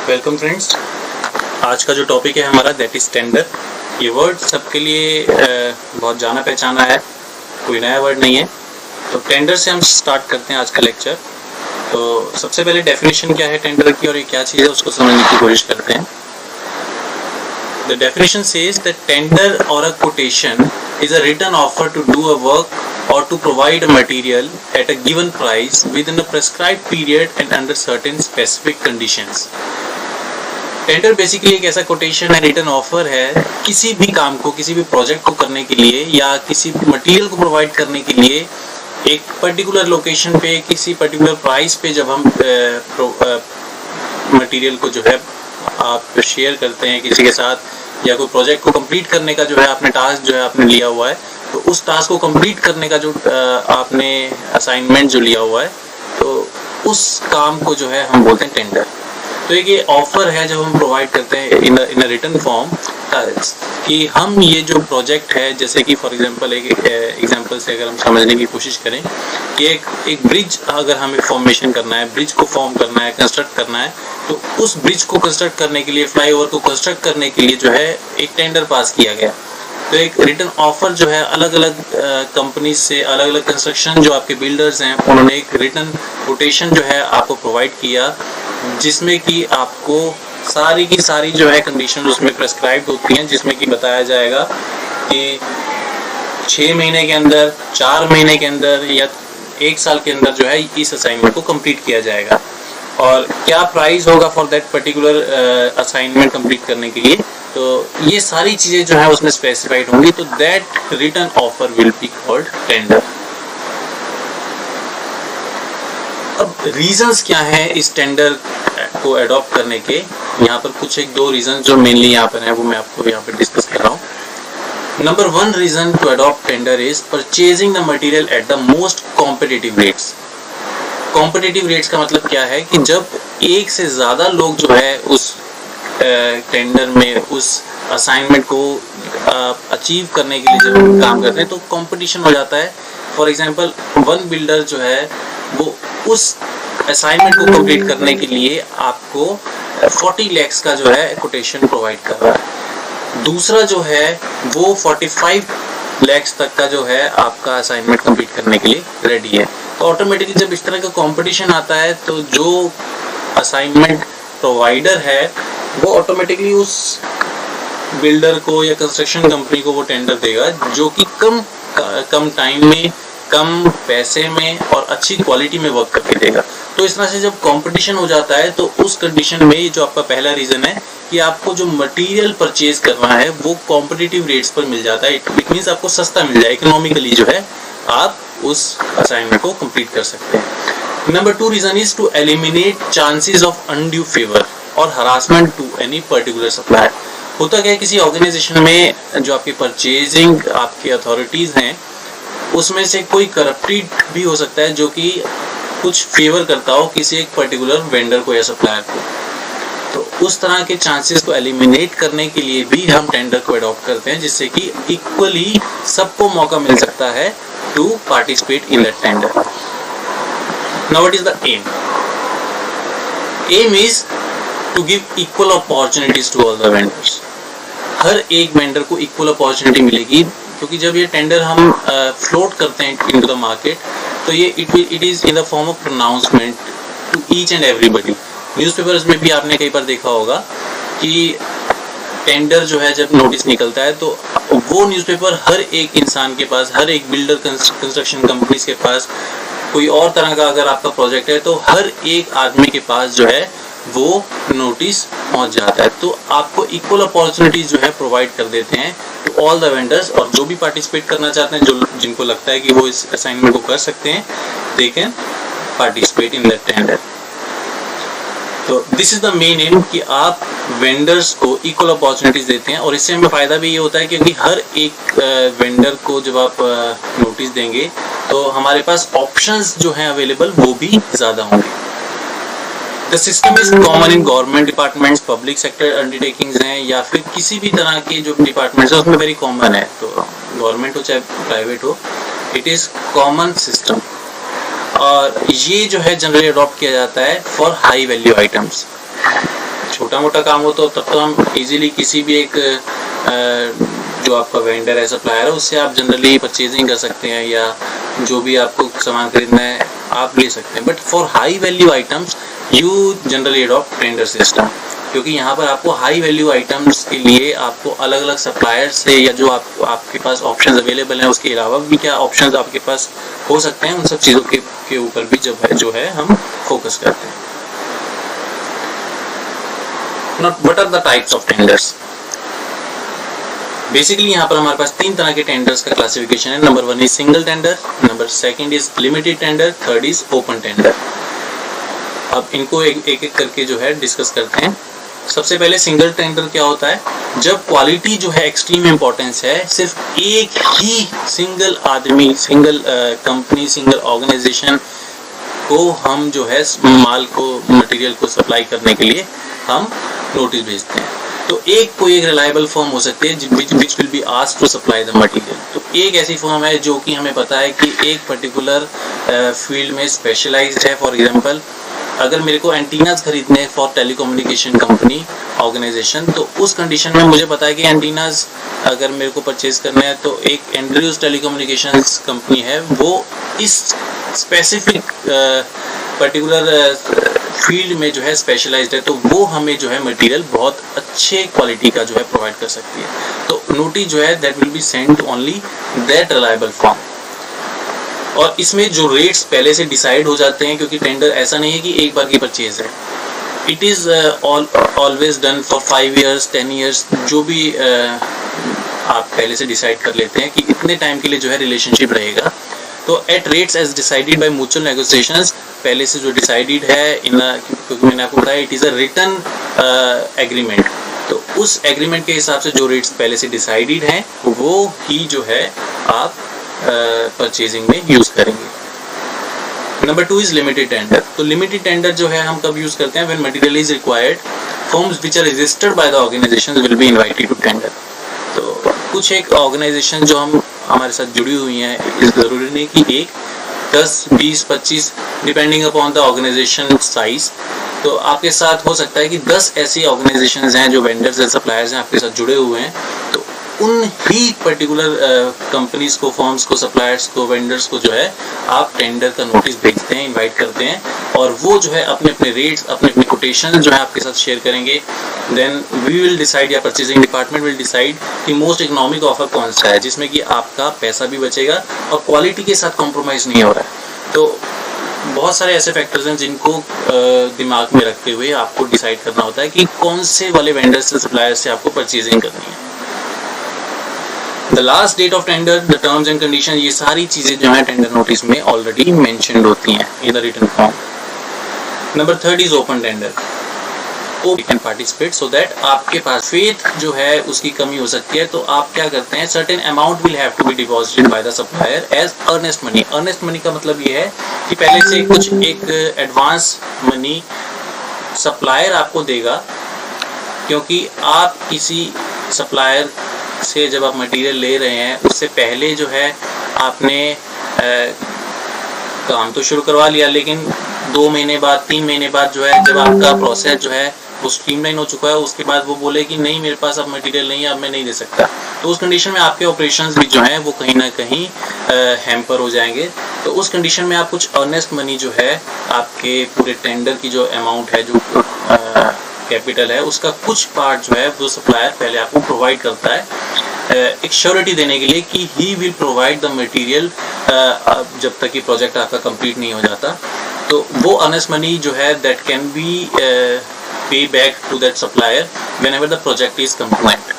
Welcome friends. आज का जो टॉपिक है हमारा दैट इज टेंडर। ये वर्ड सबके लिए बहुत जाना पहचाना है, कोई नया वर्ड नहीं है। तो टेंडर से हम स्टार्ट करते हैं आज का लेक्चर। तो सबसे पहले डेफिनेशन क्या है टेंडर की और ये क्या चीज़ है उसको समझने की कोशिश करते हैं। The definition says that tender or a quotation is a written offer to do a work or to provide a material at a given price within a prescribed period and under certain specific conditions. Tender basically एक ऐसा quotation है, written offer है किसी भी काम को, किसी भी प्रोजेक्ट को करने के लिए या किसी भी मटेरियल को प्रोवाइड करने के लिए एक पर्टिकुलर लोकेशन पे किसी पर्टिकुलर प्राइस पे जब हम मटेरियल को जो है आप शेयर करते हैं किसी के साथ, या कोई प्रोजेक्ट को कंप्लीट करने का जो है आपने टास्क जो है आपने लिया हुआ है, तो उस टास्क को कंप्लीट करने का जो आपने असाइनमेंट जो लिया हुआ है, तो उस काम को जो है हम बोलते हैं टेंडर। तो एक ये ऑफर है जब हम प्रोवाइड करते हैं इन अ रिटन फॉर्म कि हम ये जो प्रोजेक्ट है, जैसे कि फॉर एग्जांपल एक एग्जांपल से अगर हम समझने की कोशिश करें कि एक ब्रिज अगर हमें फॉर्मेशन करना है, ब्रिज को फॉर्म करना है, कंस्ट्रक्ट करना है, तो उस ब्रिज को कंस्ट्रक्ट करने के लिए, फ्लाईओवर को कंस्ट्रक्ट करने के लिए जो है एक टेंडर पास किया गया। तो एक रिटन ऑफर जो है अलग अलग कंपनी से, अलग अलग कंस्ट्रक्शन जो आपके बिल्डर्स हैं उन्होंने एक रिटन कोटेशन जो है आपको प्रोवाइड किया, जिसमें कि आपको सारी की सारी जो है कंडीशन उसमें प्रेस्क्राइब्ड होती हैं, जिसमें कि बताया जाएगा कि 6 महीने के अंदर, 4 महीने के अंदर या 1 साल के अंदर जो है इस असाइनमेंट को कंप्लीट किया जाएगा और क्या प्राइस होगा for that particular assignment complete करने के लिए। तो ये सारी चीजें जो है उसमें स्पेसिफाइड होंगी, तो that written offer will be called tender. अब रीजंस क्या है इस टेंडर को अडॉप्ट करने के, यहाँ पर कुछ 1-2 रीजन जो मेनली यहाँ पर है वो मैं आपको यहाँ पर डिस्कस कर रहा हूँ। Number 1 reason to adopt tender is purchasing the material at the most competitive rates. Competitive rates का मतलब क्या है कि जब एक से ज्यादा लोग जो है उस टेंडर में उस असाइनमेंट को अचीव करने के लिए जब हम काम करते हैं तो कंपटीशन हो जाता है। फॉर एग्जांपल वन बिल्डर जो है वो उस असाइनमेंट को कंप्लीट करने के लिए आपको 40 lakhs का जो है कोटेशन प्रोवाइड कर रहा है, दूसरा जो है वो 45 lakhs तक का जो है आपका असाइनमेंट कंप्लीट करने के लिए रेडी है। तो ऑटोमेटिकली जब इस तरह का कंपटीशन आता है तो जो असाइनमेंट प्रोवाइडर है वो ऑटोमेटिकली उस बिल्डर को या कंस्ट्रक्शन कंपनी को वो टेंडर देगा जो कि कम टाइम में, कम पैसे में और अच्छी क्वालिटी में वर्क करके देगा। तो इस तरह से जब कंपटीशन हो जाता है तो उस कंडीशन में ये जो आपका पहला रीजन है कि आपको जो मटेरियल परचेज करना है वो कॉम्पिटिटिव रेट्स पर मिल जाता है। इट मींस आपको सस्ता मिल जाए, इकोनॉमिकली जो है आप उस असाइनमेंट को कंप्लीट कर सकते हैं। Number 2 reason is to eliminate chances of undue favour और harassment to any particular supplier. होता क्या है, किसी ऑर्गेनाइजेशन में जो आपकी परचेजिंग आपकी अथॉरिटीज हैं उसमें से कोई करप्टेड भी हो सकता है जो कि कुछ फेवर करता हो किसी एक पर्टिकुलर वेंडर को या सप्लायर को। तो उस तरह के चांसेस को एलिमिनेट करने के लिए भी हम टेंडर को अडॉप्ट करते हैं, जिससे कि इक्वली सबको मौका मिल सकता है to participate in that tender. Now what is the aim? Aim is to give equal opportunities to all the vendors. हर एक वेंडर को इक्वल अपॉर्चुनिटी मिलेगी, क्योंकि जब ये टेंडर हम फ्लोट करते हैं इनटू द मार्केट तो ये it is in the form of announcement to each and everybody. Newspapers में भी आपने कई बार देखा होगा कि टेंडर जो है जब नोटिस निकलता है तो वो न्यूज़पेपर हर एक इंसान के पास, हर एक बिल्डर कंस्ट्रक्शन कंपनीज के पास, कोई और तरह का अगर आपका प्रोजेक्ट है तो हर एक आदमी के पास जो है वो नोटिस पहुंच जाता है। तो आपको इक्वल अपॉर्चुनिटीज जो है प्रोवाइड कर देते हैं टू ऑल द वेंडर्स, और जो भी पार्टिसिपेट करना चाहते हैं, जो जिनको लगता है कि वो इस असाइनमेंट को कर सकते हैं, they can participate in that tender. तो this is the main aim कि आप वेंडर्स को इक्वल अपॉर्चुनिटीज देते हैं, और इससे हमें फायदा भी ये होता है क्योंकि हर एक वेंडर को जब आप नोटिस देंगे तो हमारे पास ऑप्शंस जो हैं अवेलेबल वो भी ज्यादा होंगे। The system is common in government departments, public sector undertakings हैं या फिर किसी भी तरह के जो डिपार्टमेंट्स है उसमें वेरी कॉमन है। तो गवर्नमेंट हो चाहे प्राइवेट हो, इट इज कॉमन सिस्टम। और ये जो है जनरली अडॉप्ट किया जाता है फॉर हाई वैल्यू आइटम्स। छोटा मोटा काम हो तो तब तो हम इजीली किसी भी एक जो आपका वेंडर है, सप्लायर है, उससे आप जनरली परचेजिंग कर सकते हैं या जो भी आपको सामान खरीदना है आप ले सकते हैं। But for high value items you generally adopt tender system, क्योंकि यहाँ पर आपको हाई वैल्यू आइटम्स के लिए आपको अलग अलग सप्लायर से या जो आपके पास ऑप्शंस अवेलेबल हैं उसके अलावा भी क्या ऑप्शंस आपके पास हो सकते हैं, उन सब चीज़ों के ऊपर भी जो है हम फोकस करते हैं। Now, what are the types of tenders? Basically यहाँ पर हमारे पास 3 तरह के टेंडर्स का क्लासिफिकेशन है। Number 1 is single tender, number 2 is limited tender, 3rd is open tender. अब इनको एक एक करके जो है डिस्कस करते हैं। सबसे पहले सिंगल टेंडर क्या होता है? जब क्वालिटी जो है एक्सट्रीम इंपॉर्टेंस है, सिर्फ एक ही सिंगल आदमी, सिंगल कंपनी, सिंगल ऑर्गेनाइजेशन को हम जो है माल को, मटेरियल को सप्लाई करने के लिए हम नोटिस भेजते हैं। तो कोई एक रिलायबल फर्म हो सकती है which will be asked to supply the material. तो एक ऐसी फर्म है जो कि हमें पता है कि एक पर्टिकुलर फील्ड में स्पेशलाइज्ड है। फॉर एग्जांपल, अगर मेरे को एंटीनास खरीदने हैं फॉर टेलीकम्युनिकेशन कंपनी ऑर्गेनाइजेशन, तो उस कंडीशन में मुझे पता है कि एंटीनास अगर मेरे को परचेज करना है तो एक एंड्रयूज टेलीकम्युनिकेशंस कंपनी है, वो इस स्पेसिफिक पर्टिकुलर फील्ड में जो है स्पेशलाइज्ड है, तो वो हमें जो है मटेरियल बहुत अच्छे क्वालिटी का जो है प्रोवाइड कर सकती है। तो नोटिस जो है that will be sent to only that reliable firm. और इसमें जो रेट्स पहले से डिसाइड हो जाते हैं, क्योंकि टेंडर ऐसा नहीं है कि एक बार की परचेज है। It is always done for 5 years 10 years, जो भी आप पहले से डिसाइड कर लेते हैं कि इतने टाइम के लिए जो है रिलेशनशिप रहेगा। तो at rates as decided by mutual negotiations, पहले से जो डिसाइडेड है क्योंकि मैंने आपको बताया it is a written agreement. तो उस एग्रीमेंट के हिसाब से जो रेट्स पहले से डिसाइडेड हैं वो ही जो है आप परचेजिंग में यूज करेंगे। Number 2 is limited tender. तो लिमिटेड टेंडर जो है हम कब यूज करते हैं? When material is required, firms which are registered by the organisations will be invited to tender. तो कुछ एक ऑर्गेनाइजेशन जो हमारे साथ जुड़ी हुई हैं, इस जरूरी नहीं कि एक 10 20 25 depending upon the organisation size. तो आपके साथ हो सकता है कि 10 ऐसी ऑर्गेनाइजेशंस हैं जो वेंडर्स एंड सप्लायर्स हैं आपके साथ जुड़े हुए हैं। तो उन ही पर्टिकुलर कंपनीज को, फर्म्स को, सप्लायर्स को, वेंडर्स को जो है आप टेंडर का नोटिस भेजते हैं, इनवाइट करते हैं, और वो जो है अपने अपने रेट्स, अपने अपने कोटेशन जो है आपके साथ शेयर करेंगे। देन वी विल डिसाइड, या परचेजिंग डिपार्टमेंट विल डिसाइड कि मोस्ट इकोनॉमिक ऑफर कौन सा है, जिसमें कि आपका पैसा भी बचेगा और क्वालिटी के साथ कॉम्प्रोमाइज़ नहीं हो रहा है। तो बहुत सारे ऐसे फैक्टर्स हैं जिनको दिमाग में रखते हुए आपको डिसाइड करना होता है कि कौन से वाले वेंडर्स से, सप्लायर्स से आपको परचेजिंग करनी है। The last date of tender, the terms and condition, ये सारी चीजें जो है टेंडर नोटिस में ऑलरेडी मेंशन्ड होती हैं in the written form. Number 3 is open tender. You can participate so that आपके पास फेथ जो है उसकी कमी हो सकती है, तो आप क्या करते हैं, certain amount will have to be deposited by the supplier as earnest money. Earnest money का मतलब ये है कि पहले से कुछ एक एडवांस मनी सप्लायर आपको देगा, क्योंकि आप किसी सप्लायर से जब आप मटेरियल ले रहे हैं उससे पहले जो है आपने काम तो शुरू करवा लिया, लेकिन 2 महीने बाद, 3 महीने बाद जो है जब आपका प्रोसेस जो है वो स्ट्रीमलाइन हो चुका है, उसके बाद वो बोले कि नहीं मेरे पास अब मटेरियल नहीं है, अब मैं नहीं दे सकता, तो उस कंडीशन में आपके ऑपरेशंस भी जो हैं वो कहीं ना कहीं हैम्पर हो जाएंगे। तो उस कंडीशन में आप कुछ अर्नेस्ट मनी जो है आपके पूरे टेंडर की जो अमाउंट है, जो कैपिटल है, उसका कुछ पार्ट जो है वो सप्लायर पहले आपको प्रोवाइड करता है एक श्योरिटी देने के लिए कि he will provide the material जब तक कि प्रोजेक्ट आपका कंप्लीट नहीं हो जाता। तो वो अर्नेस्ट मनी जो है that can be pay back to that supplier whenever the project is complete.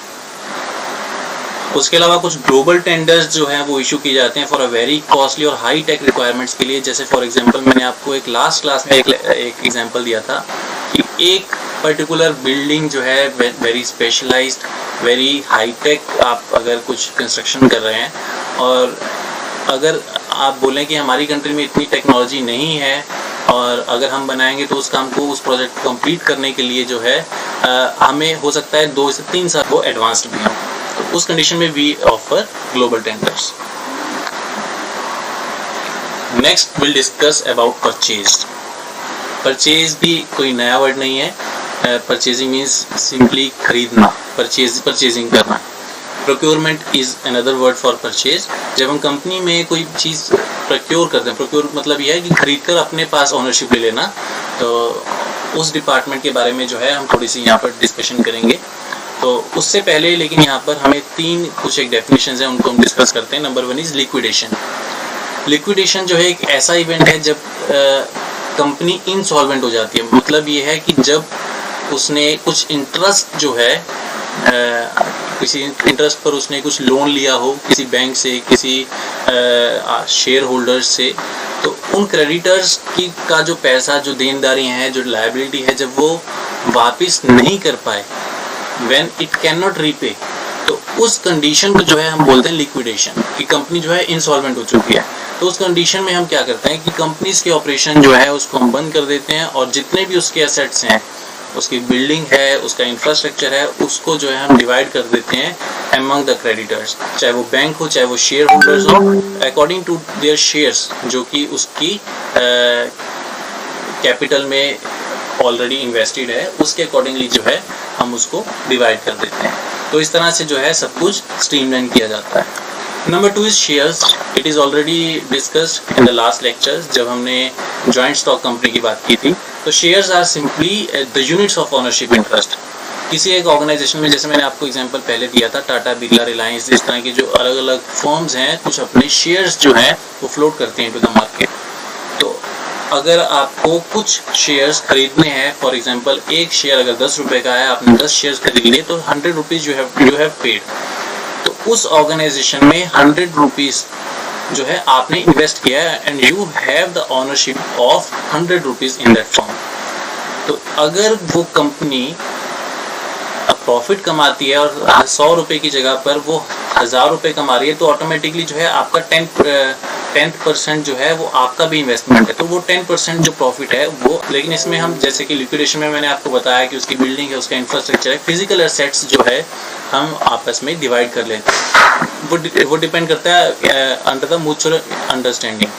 उसके अलावा कुछ ग्लोबल टेंडर्स जो हैं वो इशू किए जाते हैं फॉर अ वेरी कॉस्टली और हाई टेक रिक्वायरमेंट्स के लिए। जैसे फॉर एग्जांपल मैंने आपको एक लास्ट क्लास में एक एग्जांपल दिया था कि एक पर्टिकुलर बिल्डिंग जो है very specialised, very high tech, आप अगर कुछ कंस्ट्रक्शन कर रहे हैं और अगर आप बोलें कि हमारी कंट्री में इतनी टेक्नोलॉजी नहीं है और अगर हम बनाएंगे तो उस काम को, उस प्रोजेक्ट को कंप्लीट करने के लिए जो है हमें हो सकता है 2 से 3 साल वो एडवांस्ड भी हो, तो उस कंडीशन में we offer global tenders. Next will discuss about purchase. Purchase भी कोई नया वर्ड नहीं है, परचेजिंग मीन्स सिंपली खरीदना, परचेजिंग करना। Procurement is another word for purchase. जब हम कंपनी में कोई चीज़ प्रोक्योर करते हैं, प्रोक्योर मतलब यह है कि खरीद कर अपने पास ओनरशिप ले लेना, तो उस डिपार्टमेंट के बारे में जो है हम थोड़ी सी यहाँ पर डिस्कशन करेंगे। तो उससे पहले लेकिन यहाँ पर हमें कुछ एक डेफिनेशन है, उनको हम डिस्कस करते हैं। Number 1 is liquidation. लिक्विडेशन जो है एक ऐसा इवेंट है जब कंपनी इनसॉल्वेंट हो जाती है। मतलब ये है कि जब उसने कुछ इंटरेस्ट जो है किसी इंटरेस्ट पर उसने कुछ लोन लिया हो किसी बैंक से, किसी शेयर होल्डर्स से, तो उन क्रेडिटर्स की का जो पैसा, जो देनदारी है, जो लायबिलिटी है, जब वो वापस नहीं कर पाए, when it can not repay, तो उस कंडीशन को जो है हम बोलते हैं लिक्विडेशन, कि कंपनी जो है इंसॉल्वेंट हो चुकी है। तो उस कंडीशन में हम क्या करते हैं कि कंपनीज के ऑपरेशन जो है उसको हम बंद कर देते हैं, और जितने भी उसके एसेट्स हैं, उसकी बिल्डिंग है, उसका इंफ्रास्ट्रक्चर है, उसको जो है हम डिवाइड कर देते हैं अमंग द क्रेडिटर्स, चाहे वो बैंक हो, चाहे वो शेयर होल्डर्स हो, अकॉर्डिंग टू देयर शेयर्स, जो कि उसकी कैपिटल में ऑलरेडी इन्वेस्टेड है, उसके अकॉर्डिंगली जो है हम उसको डिवाइड कर देते हैं। तो इस तरह से जो है सब कुछ स्ट्रीमलाइन किया जाता है। Number 2 is shares. It is already discussed in the last lectures, जब हमने जॉइंट स्टॉक कंपनी की बात की थी। तो shares are simply the units of ownership interest. किसी एक ऑर्गेनाइजेशन में, जैसे मैंने आपको एग्जांपल पहले दिया था, टाटा, बिरला, रिलायंस, इस तरह की जो अलग अलग फर्म्स हैं, कुछ अपने शेयर्स जो हैं वो फ्लोट करते हैं टू द मार्केट। तो अगर आपको कुछ शेयर्स खरीदने हैं, फॉर एग्जांपल एक शेयर अगर 10 रुपये का है, आपने 10 शेयर्स खरीद लिए, तो 100 रुपीज़ यू हैव पेड। तो उस ऑर्गेनाइजेशन में 100 रुपीज़ जो है आपने इन्वेस्ट किया है, and you have the ownership of 100 rupees in that form. तो अगर वो कंपनी प्रॉफिट कमाती है और 100 रुपये की जगह पर वो 1000 रुपये कमा रही है, तो ऑटोमेटिकली जो है आपका 10% जो है वो आपका भी इन्वेस्टमेंट है, तो वो 10% जो प्रॉफिट है वो। लेकिन इसमें हम, जैसे कि लिक्विडेशन में मैंने आपको बताया कि उसकी बिल्डिंग है, उसका इंफ्रास्ट्रक्चर है, फिजिकल एसेट्स जो है हम आपस में डिवाइड कर लेते हैं। वो डिपेंड करता है under the mutual understanding.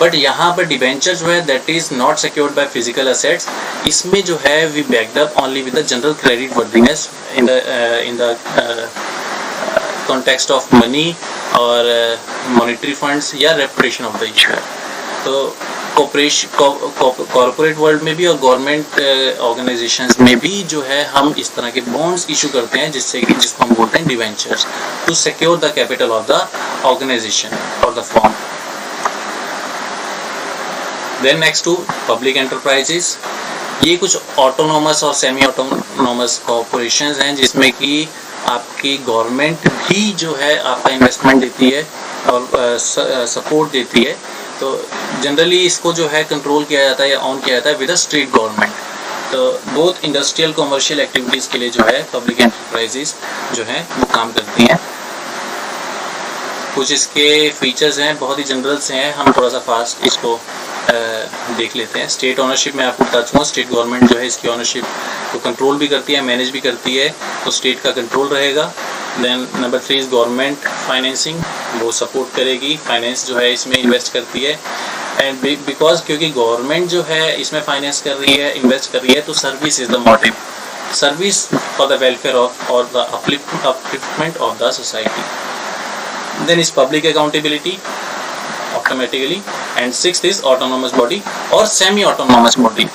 But यहाँ पर डिबेंचर जो है that is not secured by physical assets. इसमें जो है we backed up only with the general credit worthiness in the context of money और मॉनेटरी फंड्स या रेपुटेशन ऑफ द इश्यूअर। तो कॉर्पोरेट वर्ल्ड में भी और गवर्नमेंट ऑर्गेनाइजेशंस में भी जो है हम इस तरह के बॉन्ड्स इशू करते हैं, जिसको हम बोलते हैं debentures, to secure the capital of the organisation और the firm. Then next to public enterprises. ये कुछ ऑटोनोमस और सेमी ऑटोनोमस कॉर्पोरेशंस हैं, जिसमें कि आपकी गवर्नमेंट भी जो है आपका इन्वेस्टमेंट देती है और सपोर्ट देती है। तो जनरली इसको जो है कंट्रोल किया जाता है या ऑन किया जाता है विद द स्टेट गवर्नमेंट। तो बोथ इंडस्ट्रियल कमर्शियल एक्टिविटीज़ के लिए जो है पब्लिक एंटरप्राइजेस जो है वो काम करती हैं। कुछ इसके फीचर्स हैं, बहुत ही जनरल से हैं, हम थोड़ा सा फास्ट इसको देख लेते हैं। स्टेट ऑनरशिप में आपको बता चुका हूँ, स्टेट गवर्नमेंट जो है इसकी ऑनरशिप को कंट्रोल भी करती है, मैनेज भी करती है, तो स्टेट का कंट्रोल रहेगा। Then number 3 is government financing, वो सपोर्ट करेगी, फाइनेंस जो है इसमें इन्वेस्ट करती है। एंड बिकॉज क्योंकि गवर्नमेंट जो है इसमें फाइनेंस कर रही है, इन्वेस्ट कर रही है, तो service is the motive, service for the welfare of और the upliftment of the society. Then is public accountability automatically, and 6th is autonomous body or semi-autonomous body.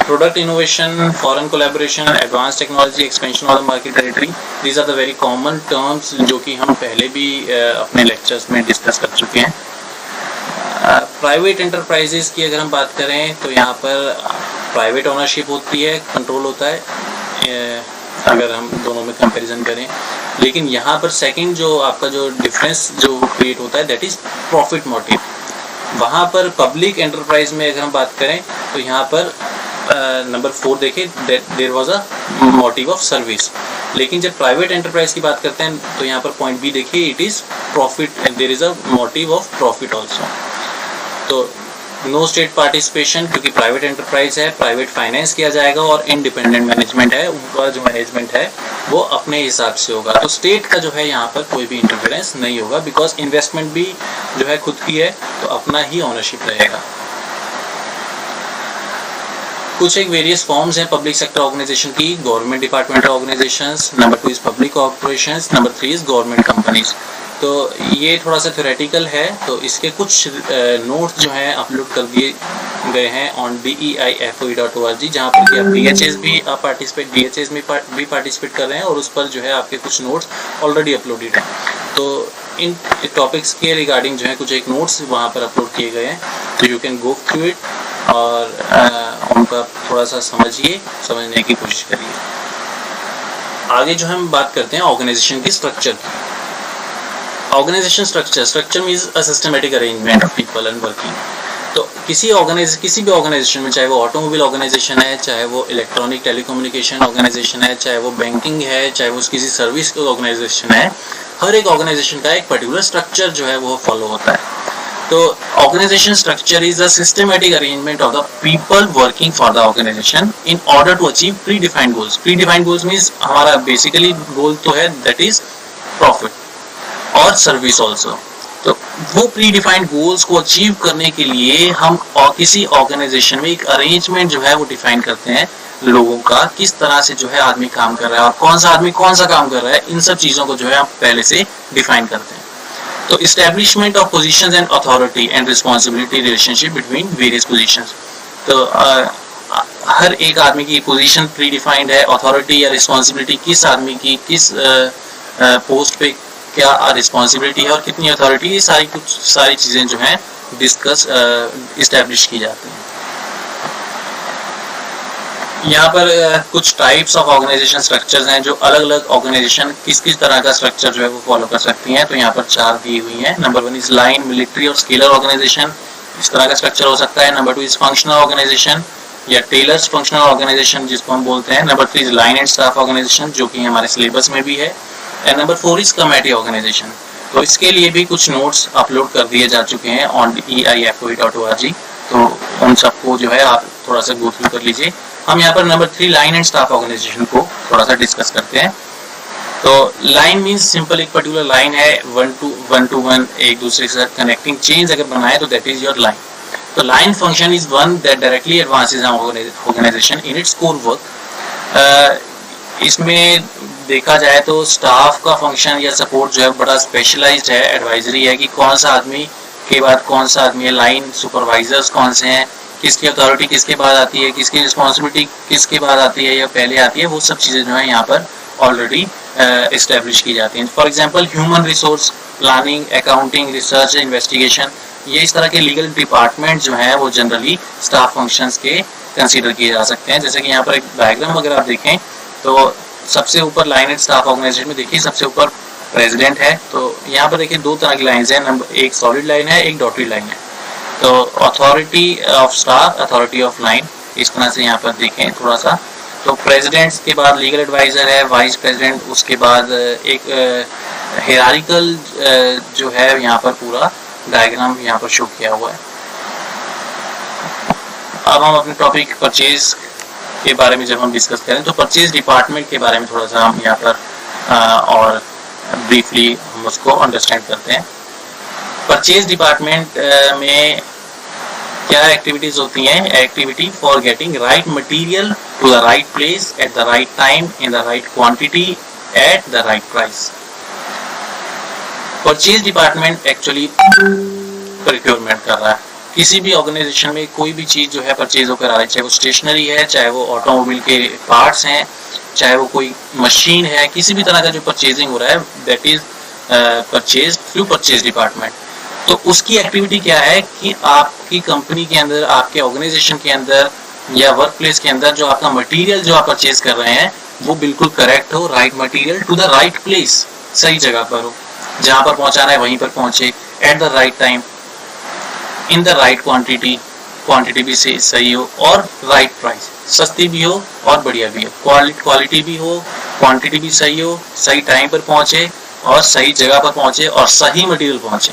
Product innovation, foreign collaboration, advanced technology, expansion of the market territory. These are the very common terms जो कि हम पहले भी अपने lectures में discuss कर चुके हैं। प्राइवेट एंटरप्राइजेस की अगर हम बात करें तो यहाँ पर प्राइवेट ओनरशिप होती है, कंट्रोल होता है अगर हम दोनों में कंपैरिजन करें। लेकिन यहाँ पर सेकंड जो आपका जो डिफरेंस जो क्रिएट होता है दैट इज प्रॉफिट मोटिव। वहाँ पर पब्लिक एंटरप्राइज में अगर हम बात करें तो यहाँ पर नंबर 4 देखें, there was a motive of service. लेकिन जब प्राइवेट एंटरप्राइज की बात करते हैं तो यहाँ पर पॉइंट बी देखिए, it is profit, there is a motive of profit also. तो नो स्टेट पार्टिसिपेशन, क्योंकि प्राइवेट एंटरप्राइज है, प्राइवेट फाइनेंस किया जाएगा और इंडिपेंडेंट मैनेजमेंट है, उनका जो मैनेजमेंट है वो अपने हिसाब से होगा। तो स्टेट का जो है यहाँ पर कोई भी इंटरफेरेंस नहीं होगा, बिकॉज इन्वेस्टमेंट भी जो है खुद की है, तो अपना ही ओनरशिप रहेगा। कुछ एक वेरियस फॉर्म्स हैं पब्लिक सेक्टर ऑर्गेनाइजेशन की, government departmental organisations, number 2 is public corporations, number 3 is government companies. तो ये थोड़ा सा थ्योरेटिकल है, तो इसके कुछ नोट्स जो हैं अपलोड कर दिए गए हैं ऑन DEIFOE.org, जहाँ पर कि आप DHS भी DHS में भी पार्टिसिपेट कर रहे हैं और उस पर जो है आपके कुछ नोट्स ऑलरेडी अपलोडेड हैं। तो इन टॉपिक्स के रिगार्डिंग जो है कुछ एक नोट्स वहाँ पर अपलोड किए गए हैं, तो you can go through it और उनका थोड़ा सा समझने की कोशिश करिए। आगे जो हम बात करते हैं ऑर्गेनाइजेशन की स्ट्रक्चर की। Organisation structure means a systematic arrangement of people and working. तो किसी भी ऑर्गेनाइजेशन में, चाहे वो ऑटोमोबाइल ऑर्गेनाइजेशन है, चाहे वो इलेक्ट्रॉनिक टेलीकम्युनिकेशन ऑर्गेनाइजेशन है, चाहे वो बैंकिंग है, चाहे वो किसी सर्विस ऑर्गेनाइजेशन है, हर एक ऑर्गेनाइजेशन का एक पर्टिकुलर स्ट्रक्चर जो है वो फॉलो होता है। तो organisation structure is a systematic arrangement of the people working for the organisation in order to achieve pre defined goals. Pre defined goals means हमारा बेसिकली गोल तो है दैट इज प्रॉफिट और सर्विस ऑल्सो। तो वो pre defined goals को achieve करने के लिए हम किसी ऑर्गेनाइजेशन में एक अरेंजमेंट जो है वो डिफाइन करते हैं लोगों का, किस तरह से जो है आदमी काम कर रहा है और कौन सा आदमी कौन सा काम कर रहा है, इन सब चीजों को जो है हम पहले से डिफाइन करते हैं। तो establishment of positions and authority and responsibility relationship between various positions. तो हर एक आदमी की पोजीशन प्री डिफाइंड है, अथॉरिटी या रिस्पांसिबिलिटी किस आदमी की किस पोस्ट पे क्या रिस्पांसिबिलिटी है और कितनी अथॉरिटी, ये सारी चीजें जो हैं डिस्कस एस्टैब्लिश की जाती हैं। यहाँ पर कुछ टाइप्स ऑफ ऑर्गेनाइजेशन स्ट्रक्चर्स हैं जो अलग अलग ऑर्गेनाइजेशन किस तरह का स्ट्रक्चर जो है वो फॉलो कर सकती हैं। तो यहाँ पर 4 दी हुई हैं। नंबर 1 इज लाइन, मिलिट्री और स्केलर ऑर्गेनाइजेशन, इस तरह का स्ट्रक्चर हो सकता है। नंबर 2 इज फंक्शनल ऑर्गेनाइजेशन या टेलर्स फंक्शनल ऑर्गेनाइजेशन जिसको हम बोलते हैं। Number 3 is line and staff organisation जो कि हमारे सिलेबस में भी है। And number 4 is committee organisation. तो इसके लिए भी कुछ नोट्स अपलोड कर दिए जा चुके हैं ऑन DEIFOE.org, तो उन सबको जो है आप थोड़ा सा गो थ्रू कर लीजिए। हम यहाँ पर number 3 line and staff organisation को थोड़ा सा डिस्कस करते हैं। तो लाइन मींस सिंपल एक पर्टिकुलर लाइन है, 1 to 1 एक दूसरे के साथ कनेक्टिंग चेन्स अगर बनाए तो दैट इज योर लाइन। तो line function is one that directly advances organisation in its core work. इसमें देखा जाए तो स्टाफ का फंक्शन या सपोर्ट जो है बड़ा स्पेशलाइज्ड है, एडवाइजरी है कि कौन सा आदमी के बाद कौन सा आदमी है, लाइन सुपरवाइजर्स कौन से हैं, किसकी अथॉरिटी किसके बाद आती है, किसकी रिस्पॉन्सिबिलिटी किसके बाद आती है या पहले आती है, वो सब चीज़ें जो है यहाँ पर ऑलरेडी एस्टेब्लिश की जाती हैं। For example human resource planning, accounting, research, investigation, ये इस तरह के लीगल डिपार्टमेंट जो है वो जनरली स्टाफ फंक्शंस के कंसीडर किए जा सकते हैं। जैसे कि यहाँ पर एक डायग्राम अगर आप देखें तो सबसे ऊपर लाइन एंड स्टाफ ऑर्गेनाइजेशन में देखिए सबसे ऊपर प्रेसिडेंट है। तो यहाँ पर देखिए 2 तरह की लाइन्स हैं, एक सॉलिड लाइन है, एक डॉटेड लाइन है। तो authority of staff, authority of line, इस तरह से यहाँ पर देखें थोड़ा सा। तो प्रेसिडेंट के बाद लीगल एडवाइजर है, वाइस प्रेसिडेंट, उसके बाद एक हियरार्किकल जो है यहाँ पर पूरा डायग्राम यहाँ पर शो किया हुआ है। अब हम अपने टॉपिक परचेज के बारे में जब हम डिस्कस करें तो परचेज डिपार्टमेंट के बारे में थोड़ा सा हम यहाँ पर और ब्रीफली हम उसको अंडरस्टैंड करते हैं। परचेज डिपार्टमेंट में क्या एक्टिविटीज होती हैं? Activity for getting right material to the right place at the right time in the right quantity at the right price. Purchase department actually procurement कर रहा है। किसी भी ऑर्गेनाइजेशन में कोई भी चीज जो है परचेज होकर आ रही है, चाहे वो स्टेशनरी है, चाहे वो ऑटोमोबाइल के पार्ट्स हैं, चाहे वो कोई मशीन है, किसी भी तरह का जो परचेजिंग हो रहा है that is purchase through purchase department. तो उसकी एक्टिविटी क्या है कि आपकी कंपनी के अंदर, आपके ऑर्गेनाइजेशन के अंदर या वर्क प्लेस के अंदर जो आपका मटेरियल जो आप परचेज कर रहे हैं वो बिल्कुल करेक्ट हो, right material to the right place, सही जगह पर हो, जहां पर पहुंचाना है वहीं पर पहुंचे, eight the right time, in the right quantity, quantity भी सही हो और राइट प्राइस, सस्ती भी हो और बढ़िया भी हो, क्वालिटी भी हो, क्वांटिटी भी सही हो, सही टाइम पर पहुंचे और सही जगह पर पहुंचे और सही मटेरियल पहुंचे।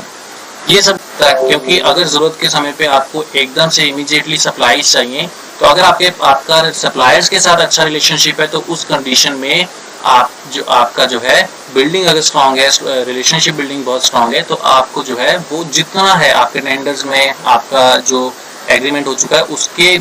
ये सब क्योंकि अगर जरूरत के समय पे आपको एकदम से इमीडिएटली सप्लाईज चाहिए, तो अगर आपका सप्लायर्स के साथ अच्छा रिलेशनशिप है तो उस कंडीशन में आपका जो है बिल्डिंग अगर स्ट्रांग है, रिलेशनशिप बिल्डिंग बहुत स्ट्रांग है, तो आपको जो है वो जितना है आपके टेंडर्स में आपका जो एग्रीमेंट हो चुका है उसके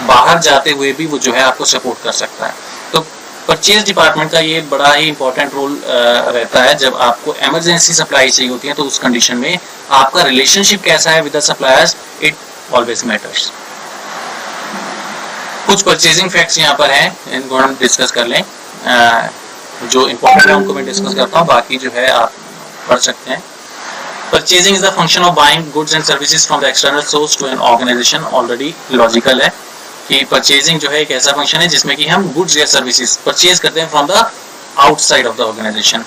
बाहर जाते हुए भी वो जो है आपको सपोर्ट कर सकता है। तो परचेज डिपार्टमेंट का ये बड़ा ही इंपॉर्टेंट रोल रहता है। जब आपको इमरजेंसी सप्लाई चाहिए होती है तो उस कंडीशन में आपका रिलेशनशिप कैसा है with the suppliers, it always matters. कुछ परचेजिंग फैक्ट्स यहाँ पर हैं, इनको हम डिस्कस कर लें। जो इंपॉर्टेंट है उनको मैं डिस्कस करता हूँ, बाकी जो है आप पढ़ सकते हैं। Purchasing is the function of buying goods and services from the external source to an organisation. Already logical है कि परचेजिंग जो है एक ऐसा फंक्शन है जिसमें कि हम गुड्स या सर्विसेज परचेज करते हैं from the outside of the organisation.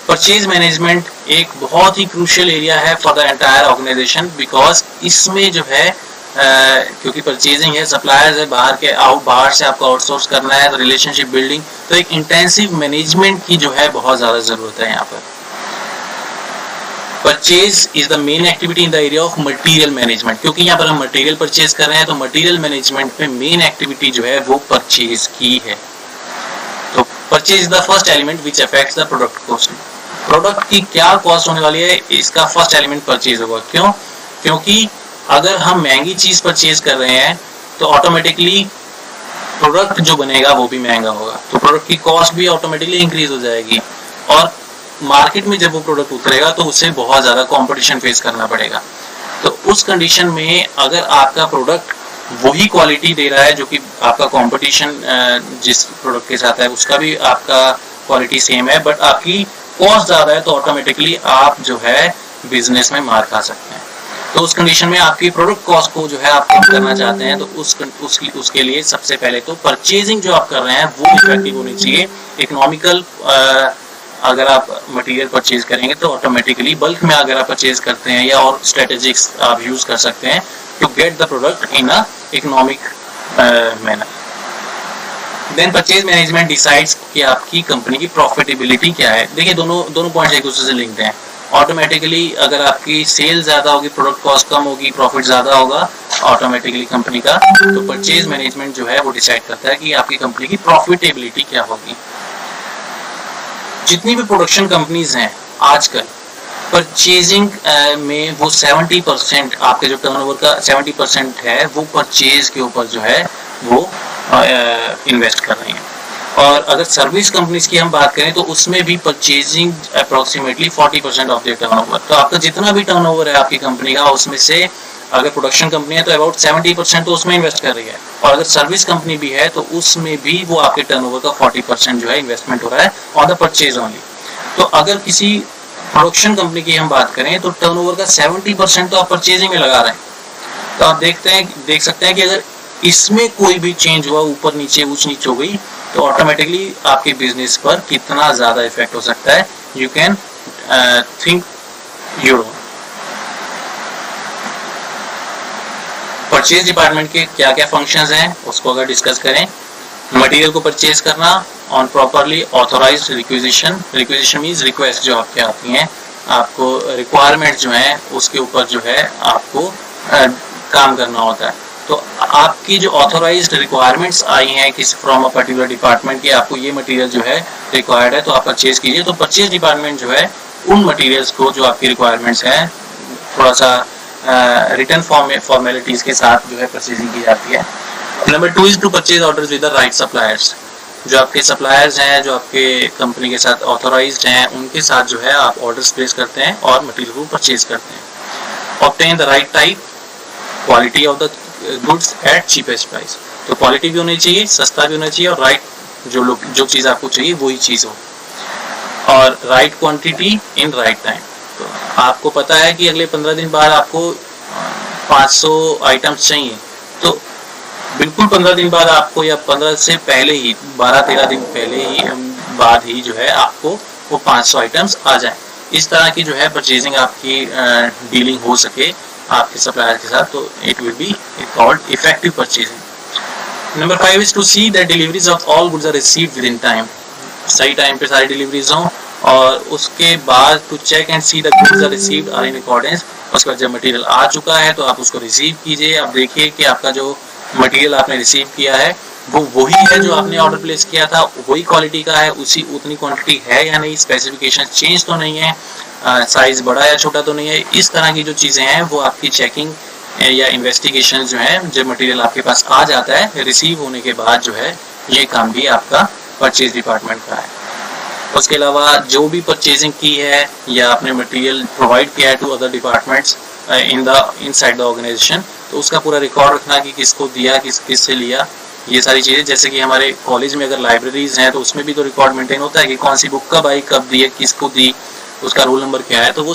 Purchase management एक बहुत ही क्रूशियल एरिया है for the entire organisation, because इसमें जो है क्योंकि परचेजिंग है, सप्लायर्स है, बाहर से आपको आउटसोर्स करना है, तो रिलेशनशिप बिल्डिंग, तो एक इंटेंसिव मैनेजमेंट की जो है बहुत ज्यादा जरूरत है यहाँ पर। Purchase is the main activity in the area of material management, क्योंकि यहाँ पर हम मटेरियल परचेज कर रहे हैं तो मटेरियल मैनेजमेंट में मेन एक्टिविटी जो है वो परचेज की है। तो purchase is the first element which affects the product cost. Product की क्या कॉस्ट होने वाली है, इसका फर्स्ट एलिमेंट परचेज होगा। क्यों? क्योंकि अगर हम महंगी चीज परचेज कर रहे हैं तो ऑटोमेटिकली प्रोडक्ट जो बनेगा वो भी महंगा होगा, तो प्रोडक्ट की कॉस्ट भी ऑटोमेटिकली इंक्रीज हो जाएगी, और मार्केट में जब वो प्रोडक्ट उतरेगा तो उससे बहुत ज्यादा कंपटीशन फेस करना पड़ेगा। तो उस कंडीशन में अगर आपका प्रोडक्ट वही क्वालिटी दे रहा है जो कि आपका कंपटीशन जिस प्रोडक्ट के साथ है उसका भी आपका क्वालिटी सेम है, बट आपकी कॉस्ट ज्यादा है, तो ऑटोमेटिकली आप जो है बिजनेस में मार खा सकते हैं। तो उस कंडीशन में आपकी प्रोडक्ट कॉस्ट को जो है आप कम करना चाहते हैं, तो उसके लिए सबसे पहले तो परचेजिंग जो आप कर रहे हैं वो इफेक्टिव होनी चाहिए। इकोनॉमिकल अगर आप मटेरियल परचेज करेंगे तो ऑटोमेटिकली बल्क में अगर आप परचेज करते हैं या और स्ट्रेटेजिक्स आप यूज कर सकते हैं to get the product in a economic manner. Then purchase management decides कि आपकी कंपनी की प्रॉफिटेबिलिटी क्या है। देखिए दोनों पॉइंट्स एक दूसरे से लिंक्ड हैं। ऑटोमेटिकली अगर आपकी सेल ज्यादा होगी, प्रोडक्ट कॉस्ट कम होगी, प्रॉफिट ज्यादा होगा ऑटोमेटिकली कंपनी का, तो परचेज मैनेजमेंट जो है वो डिसाइड करता है कि आपकी कंपनी की प्रॉफिटेबिलिटी क्या होगी। जितनी भी प्रोडक्शन कंपनीज हैं आजकल परचेजिंग में वो 70% आपके जो टर्नओवर का 70% है वो परचेज के ऊपर जो है वो इन्वेस्ट कर रही हैं। और अगर सर्विस कंपनीज की हम बात करें तो उसमें भी purchasing approximately 40% of the turnover. तो आपका जितना भी टर्नओवर है आपकी कंपनी का, उसमें से अगर प्रोडक्शन कंपनी है तो अबाउट 70% तो उसमें इन्वेस्ट कर रही है, और अगर सर्विस कंपनी भी है तो उसमें भी वो आपके टर्नओवर का 40% जो है इन्वेस्टमेंट हो रहा है ऑन द परचेज ओनली। तो अगर किसी प्रोडक्शन कंपनी की हम बात करें तो टर्नओवर का 70% तो आप परचेजिंग में लगा रहे हैं। तो आप देख सकते हैं कि अगर इसमें कोई भी चेंज हुआ, ऊपर नीचे ऊंच नीच हो गई, तो ऑटोमेटिकली आपके बिजनेस पर कितना ज्यादा इफेक्ट हो सकता है। You can think your own. Purchase department के क्या क्या फंक्शंस हैं उसको अगर डिस्कस करें, मटेरियल को परचेज करना on properly authorised requisition. Requisition means request जो आपके आती हैं, आपको रिक्वायरमेंट जो है उसके ऊपर जो है आपको काम करना होता है। तो आपकी जो ऑथोराइज्ड रिक्वायरमेंट्स आई हैं किसी फ्रॉम अ पर्टिकुलर डिपार्टमेंट की, आपको ये मटेरियल जो है रिक्वायर्ड है तो आप परचेज कीजिए। तो परचेज डिपार्टमेंट जो है उन मटेरियल्स को जो आपकी रिक्वायरमेंट्स हैं थोड़ा सा रिटर्न फॉर्मेलिटीज के साथ जो है परचेजिंग की जाती है। Number 2 is to purchase orders with the right suppliers. जो आपके सप्लायर्स हैं, जो आपके कंपनी के साथ ऑथोराइज्ड हैं, उनके साथ जो है आप ऑर्डर्स प्लेस करते हैं और मटेरियल को परचेज करते हैं। Obtain the right type, quality of the goods at cheapest price. तो क्वालिटी भी होनी चाहिए, सस्ता भी होना चाहिए, और राइट जो चीज आपको चाहिए वही चीज हो, और right quantity in right time. तो आपको पता है कि अगले 15 दिन बाद आपको 500 आइटम्स चाहिए, तो बिल्कुल 15 दिन बाद आपको, या 15 से पहले ही 12-13 दिन पहले ही बाद ही जो है आपको वो 500 आइटम्स आ जाए। इस तरह की जो है परचेजिंग आपकी डीलिंग हो सके आपके सप्लायर के साथ, तो it will be called effective purchasing. Number 5 is to see that deliveries of all goods are received within time. सही टाइम पे सारी डिलीवरीज हों, और उसके बाद to check and see the goods are received are in accordance. उसके बाद जब मटेरियल आ चुका है तो आप उसको रिसीव कीजिए। अब देखिए कि आपका जो मटेरियल आपने रिसीव किया है वो वही है जो आपने ऑर्डर प्लेस किया था, वही क्वालिटी का है, उतनी क्वांटिटी है या नहीं, स्पेसिफिकेशन चेंज तो नहीं है, साइज बड़ा या छोटा तो नहीं है। इस तरह की जो चीजें हैं वो आपकी चेकिंग या इन्वेस्टिगेशन जो है, जब मटेरियल आपके पास आ जाता है रिसीव होने के बाद जो है, ये काम भी आपका परचेज डिपार्टमेंट का है। उसके अलावा जो भी परचेजिंग की है या आपने मटेरियल प्रोवाइड किया है to other departments inside the organisation, तो उसका पूरा रिकॉर्ड रखना कि किसको दिया, किससे लिया, ये सारी चीज़ें। जैसे कि हमारे कॉलेज में अगर लाइब्रेरीज हैं तो उसमें भी तो रिकॉर्ड मेंटेन होता है कि कौन सी बुक कब आई, कब दी है, किसको दी, उसका रोल नंबर क्या है, तो वो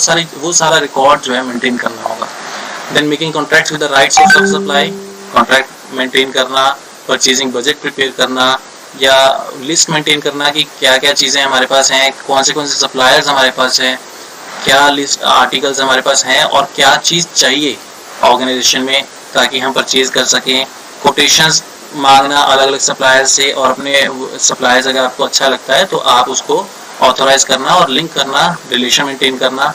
सारा रिकॉर्ड जो है मेंटेन करना होगा। Then making contracts with the right source of supply, contract maintain करना, परचेजिंग बजट प्रिपेयर करना या लिस्ट मेंटेन करना कि क्या क्या चीज़ें हमारे पास हैं, कौन से सप्लायर्स हमारे पास हैं, क्या लिस्ट आर्टिकल्स हमारे पास हैं और क्या चीज़ चाहिए ऑर्गेनाइजेशन में ताकि हम परचेज कर सकें। कोटेशंस मांगना अलग अलग सप्लायर्स से, और अपने सप्लायर्स अगर आपको अच्छा लगता है तो आप उसको ऑथोराइज करना और लिंक करना, रिलेशन मेंटेन करना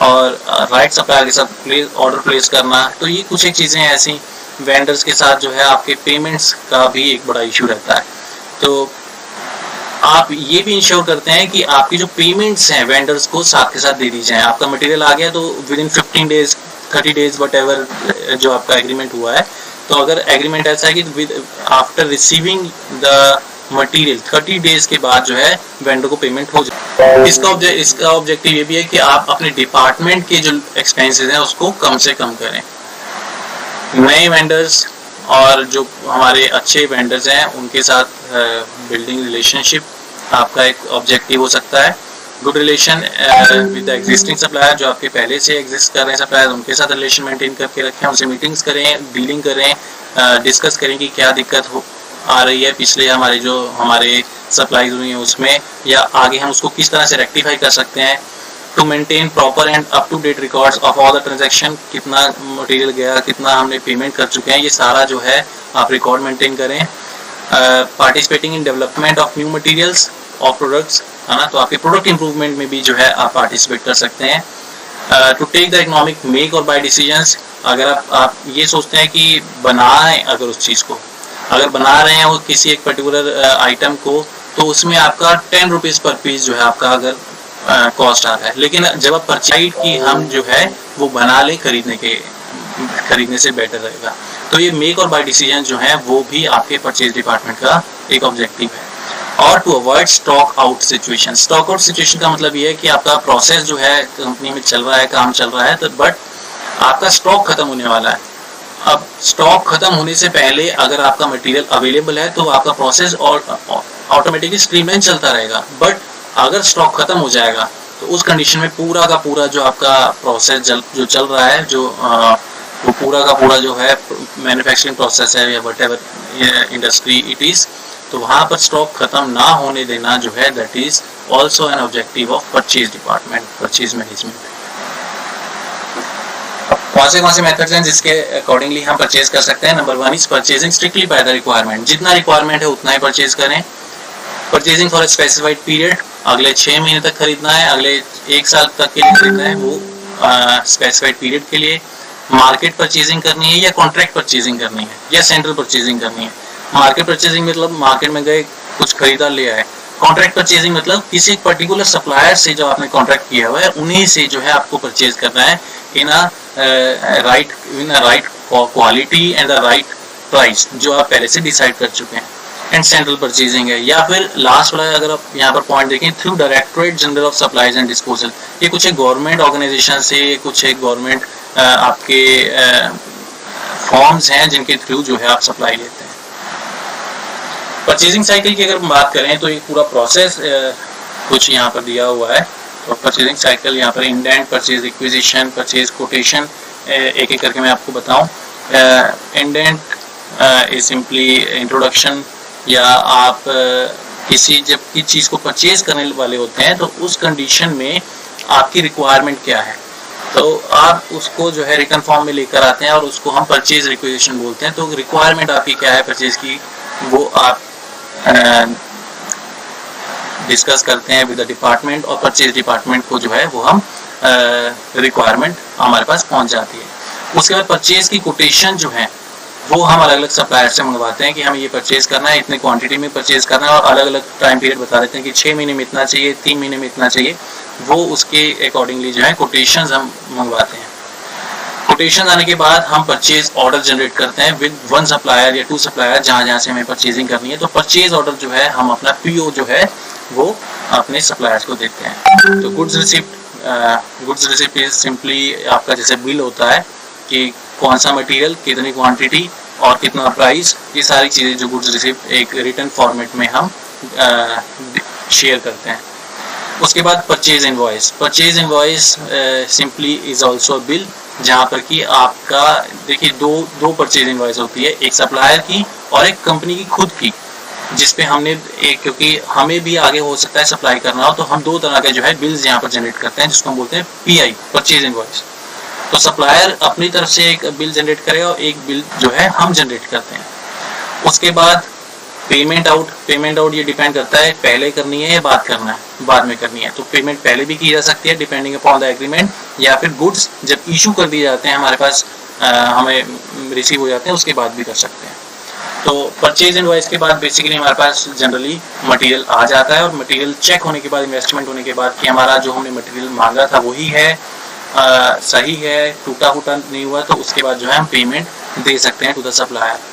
और राइट सप्लायर के साथ ऑर्डर प्लेस करना। तो ये कुछ एक चीज़ें ऐसी। वेंडर्स के साथ जो है आपके पेमेंट्स का भी एक बड़ा इशू रहता है, तो आप ये भी इंश्योर करते हैं कि आपकी जो पेमेंट्स हैं वेंडर्स को साथ के साथ दे दी जाए। आपका मटेरियल आ गया तो with in 15 days 30 days what ever जो आपका एग्रीमेंट हुआ है, तो अगर एग्रीमेंट ऐसा है कि with after receiving the material 30 days के बाद जो है वेंडर को पेमेंट हो जाए। इसका ऑब्जेक्टिव ये भी है कि आप अपने डिपार्टमेंट के जो एक्सपेंसेस हैं उसको कम से कम करें। नए वेंडर्स और जो हमारे अच्छे वेंडर्स हैं उनके साथ बिल्डिंग रिलेशनशिप आपका एक ऑब्जेक्टिव हो सकता है। Good relation with the existing supplier, जो आपके पहले से एग्जिस्ट कर रहे हैं सप्लायर, उनके साथ रिलेशन मेंटेन करके रखें, उनसे मीटिंग्स करें, डीलिंग करें, डिस्कस करें कि क्या दिक्कत आ रही है पिछले हमारे सप्लाईज हुई हैं उसमें, या आगे हम उसको किस तरह से रेक्टिफाई कर सकते हैं। To maintain proper and up to date records of all the transaction, कितना मटेरियल गया, कितना हमने पेमेंट कर चुके हैं, ये सारा जो है आप रिकॉर्ड मेंटेन करें। Participating in development of new materials of products, है ना, तो आपके प्रोडक्ट इंप्रूवमेंट में भी जो है आप पार्टिसिपेट कर सकते हैं। To take the economic make or buy decisions, अगर आप ये सोचते हैं कि बनाएं, अगर उस चीज़ को अगर बना रहे हैं वो किसी एक पर्टिकुलर आइटम को, तो उसमें आपका 10 रुपीज़ पर पीस जो है आपका अगर कॉस्ट आ रहा है, लेकिन जब आप परचेज की हम जो है वो बना ले खरीदने से बेटर रहेगा। तो ये मेक और बाय डिसीजन जो है वो भी आपके परचेज डिपार्टमेंट का एक ऑब्जेक्टिव है। और to avoid stock out situation, stock out situation का मतलब ये है कि आपका प्रोसेस जो है कंपनी में चल रहा है, काम चल रहा है, तो बट आपका स्टॉक खत्म होने वाला है। अब स्टॉक खत्म होने से पहले अगर आपका मटेरियल अवेलेबल है तो आपका प्रोसेस और ऑटोमेटिकली स्ट्रीमलाइन चलता रहेगा। बट अगर स्टॉक खत्म हो जाएगा तो उस कंडीशन में पूरा का पूरा जो आपका प्रोसेस जो चल रहा है, जो वो पूरा का पूरा जो है मैन्युफैक्चरिंग प्रोसेस है या व्हाटएवर इंडस्ट्री इट इज, तो वहाँ पर स्टॉक खत्म ना होने देना जो है that is also an objective of purchase department, purchase management. कौन से मेथड्स हैं जिसके अकॉर्डिंगली हम परचेज कर सकते हैं? Number 1 is purchasing strictly by the requirement, जितना रिक्वायरमेंट है उतना ही परचेज करें। Purchasing for a specified period, अगले 6 महीने तक खरीदना है, अगले 1 साल तक के लिए खरीदना है, वो स्पेसिफाइड पीरियड के लिए। मार्केट परचेजिंग करनी है या कॉन्ट्रैक्ट परचेजिंग करनी है या सेंट्रल परचेजिंग करनी है। मार्केट परचेजिंग मतलब मार्केट में गए कुछ खरीदा ले आए। कॉन्ट्रैक्ट परचेजिंग मतलब किसी पर्टिकुलर सप्लायर से जो आपने कॉन्ट्रैक्ट किया हुआ है उन्हीं से जो है आपको परचेज करना है in a right quality and the right price जो आप पहले से डिसाइड कर चुके हैं। एंड सेंट्रल परचेजिंग है, या फिर लास्ट वाला अगर आप यहाँ पर पॉइंट देखें, through directorate general of supplies and disposal, ये कुछ एक गवर्नमेंट ऑर्गेनाइजेशन से, कुछ एक गवर्नमेंट आपके फॉर्म्स हैं जिनके थ्रू जो है आप सप्लाई लेते हैं। परचेजिंग साइकिल की अगर हम बात करें तो एक पूरा प्रोसेस कुछ यहाँ पर दिया हुआ है। तो परचेजिंग साइकिल यहाँ पर indent, purchase requisition, purchase quotation, एक एक करके मैं आपको बताऊं। इंडेंट इज सिंपली इंट्रोडक्शन, या आप जब किसी चीज़ को परचेज करने वाले होते हैं तो उस कंडीशन में आपकी रिक्वायरमेंट क्या है, तो आप उसको जो है रिटर्न फॉर्म में लेकर आते हैं और उसको हम परचेज रिक्विजिशन बोलते हैं। तो रिक्वायरमेंट आपकी क्या है परचेज की, वो आप डिस्कस करते हैं विद द डिपार्टमेंट, और परचेज डिपार्टमेंट को जो है वो हम रिक्वायरमेंट हमारे पास पहुंच जाती है। उसके बाद परचेज की कोटेशन जो है वो हम अलग अलग सप्लायर से मंगवाते हैं कि हमें ये परचेज करना है, इतने क्वांटिटी में परचेज करना है, और अलग अलग टाइम पीरियड बता देते हैं कि 6 महीने में इतना चाहिए, 3 महीने में इतना चाहिए, वो उसके अकॉर्डिंगली जो है कोटेशंस हम मंगवाते हैं। कोटेशन आने के बाद हम परचेज ऑर्डर जनरेट करते हैं विद 1 सप्लायर या 2 सप्लायर, जहां से हमें परचेजिंग करनी है। तो परचेज ऑर्डर जो है हम अपना पीओ जो है वो अपने सप्लायर्स को देते हैं। तो गुड्स रिसिप्ट इज सिंपली आपका जैसे बिल होता है कि कौन सा मटेरियल, कितनी क्वांटिटी और कितना प्राइस, ये सारी चीज़ें जो गुड्स रिसिप्ट एक रिटन फॉर्मेट में हम शेयर करते हैं। उसके बाद purchase invoice simply is also bill, जहाँ पर कि आपका देखिए दो परचेज इनवॉइस होती है, एक सप्लायर की और एक कंपनी की खुद की, जिसपे हमने क्योंकि हमें भी आगे हो सकता है सप्लाई करना हो, तो हम दो तरह के जो है बिल्स यहाँ पर जनरेट करते हैं, जिसको हम बोलते हैं पीआई, परचेज इनवॉइस। तो सप्लायर अपनी तरफ से एक बिल जनरेट करेगा और एक बिल जो है हम जनरेट करते हैं। उसके बाद पेमेंट आउट ये डिपेंड करता है पहले करनी है या बाद में करनी है। तो पेमेंट पहले भी की जा सकती है डिपेंडिंग अपॉन द एग्रीमेंट, या फिर गुड्स जब इशू कर दिए जाते हैं हमारे पास, हमें रिसीव हो जाते हैं, उसके बाद भी कर सकते हैं। तो परचेज इनवॉइस के बाद बेसिकली हमारे पास जनरली मटेरियल आ जाता है, और मटेरियल चेक होने के बाद, इन्वेस्टमेंट होने के बाद कि हमारा जो हमने मटेरियल मांगा था वही है, सही है, टूटा फूटा नहीं हुआ, तो उसके बाद जो है हम पेमेंट दे सकते हैं टू द सप्लायर।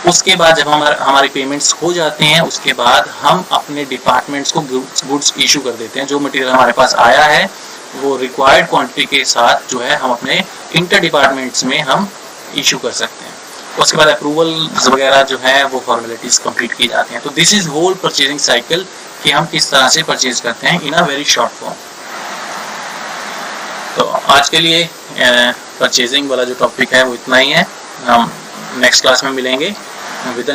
उसके बाद जब हमारी पेमेंट्स हो जाते हैं, उसके बाद हम अपने डिपार्टमेंट्स को गुड्स इशू कर देते हैं। जो मटेरियल हमारे पास आया है वो रिक्वायर्ड क्वांटिटी के साथ जो है हम अपने इंटर डिपार्टमेंट्स में हम इशू कर सकते हैं। उसके बाद अप्रूवल वगैरह जो है वो फॉर्मेलिटीज कंप्लीट की जाती हैं। तो this is whole purchasing cycle कि हम किस तरह से परचेज करते हैं in a very short form. तो आज के लिए परचेजिंग वाला जो टॉपिक है वो इतना ही है। हम नेक्स्ट क्लास में मिलेंगे विद